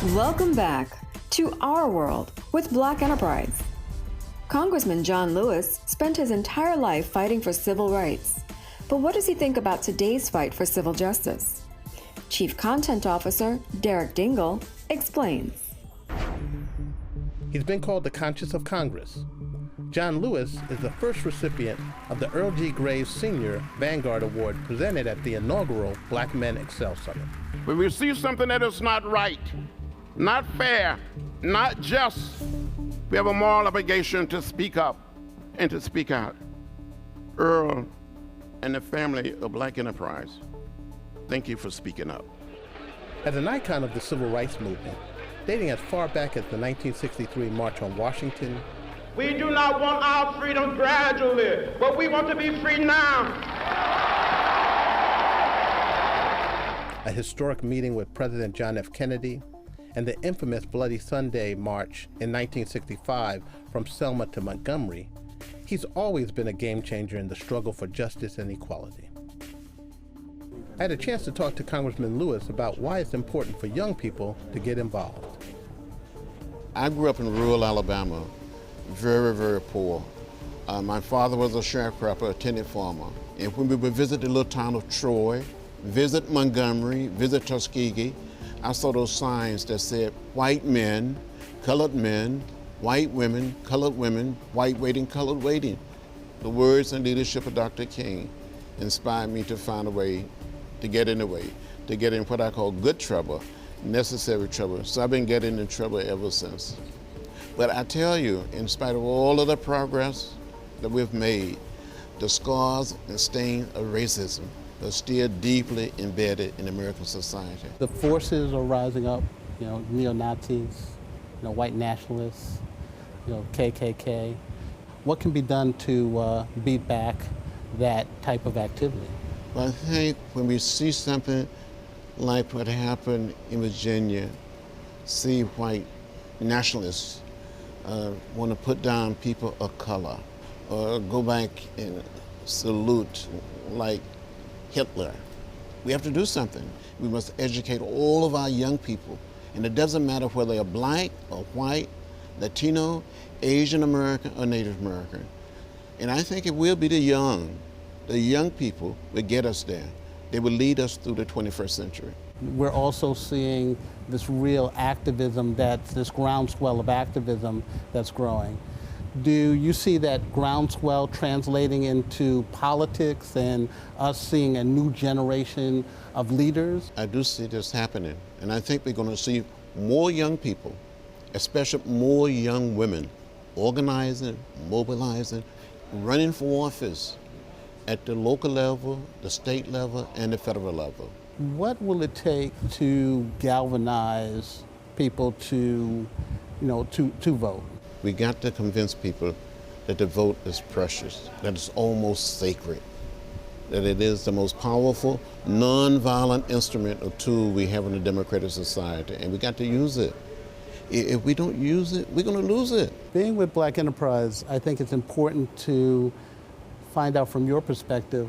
Welcome back to Our World with Black Enterprise. Congressman John Lewis spent his entire life fighting for civil rights. But what does he think about today's fight for civil justice? Chief Content Officer Derek Dingle explains. He's been called the conscience of Congress. John Lewis is the first recipient of the Earl G. Graves Sr. Vanguard Award presented at the inaugural Black Men Excel Summit. When we see something that is not right, not fair, not just, we have a moral obligation to speak up and to speak out. Earl and the family of Black Enterprise, thank you for speaking up. As an icon of the civil rights movement, dating as far back as the 1963 March on Washington, we do not want our freedom gradually, but we want to be free now. a historic meeting with President John F. Kennedy, and the infamous Bloody Sunday March in 1965 from Selma to Montgomery, he's always been a game changer in the struggle for justice and equality. I had a chance to talk to Congressman Lewis about why it's important for young people to get involved. I grew up in rural Alabama, very, very poor. My father was a sharecropper, a tenant farmer. And when we would visit the little town of Troy, visit Montgomery, visit Tuskegee, I saw those signs that said white men, white women, white waiting, colored waiting. The words and leadership of Dr. King inspired me to find a way to get in the way, to get in what I call good trouble, necessary trouble. So I've been getting in trouble ever since. But I tell you, in spite of all of the progress that we've made, the scars and stains of racism are still deeply embedded in American society. The forces are rising up, neo-Nazis, white nationalists, KKK. What can be done to beat back that type of activity? Well, I think when we see something like what happened in Virginia, see white nationalists want to put down people of color, or go back and salute like Hitler. We have to do something. We must educate all of our young people. And it doesn't matter whether they're black or white, Latino, Asian American, or Native American. And I think it will be the young people will get us there. They will lead us through the 21st century. We're also seeing this real activism, this groundswell of activism that's growing. Do you see that groundswell translating into politics and us seeing a new generation of leaders? I do see this happening, and I think we're going to see more young people, especially more young women, organizing, mobilizing, running for office at the local level, the state level, and the federal level. What will it take to galvanize people to vote? We got to convince people that the vote is precious, that it's almost sacred, that it is the most powerful, non-violent instrument or tool we have in a democratic society, and we got to use it. If we don't use it, we're going to lose it. Being with Black Enterprise, I think it's important to find out from your perspective,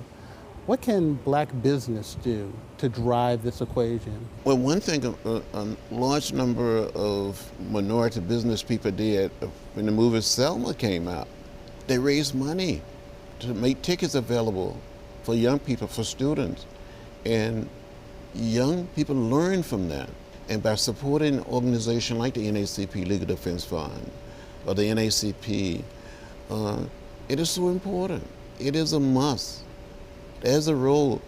what can black business do to drive this equation? Well, one thing a large number of minority business people did when the movie Selma came out, they raised money to make tickets available for young people, for students. And young people learn from that. And by supporting an organization like the NAACP Legal Defense Fund or the NAACP, it is so important. It is a must. There's a role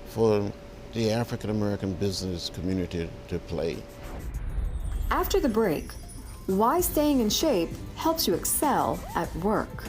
for the African American business community to play. After the break, why staying in shape helps you excel at work.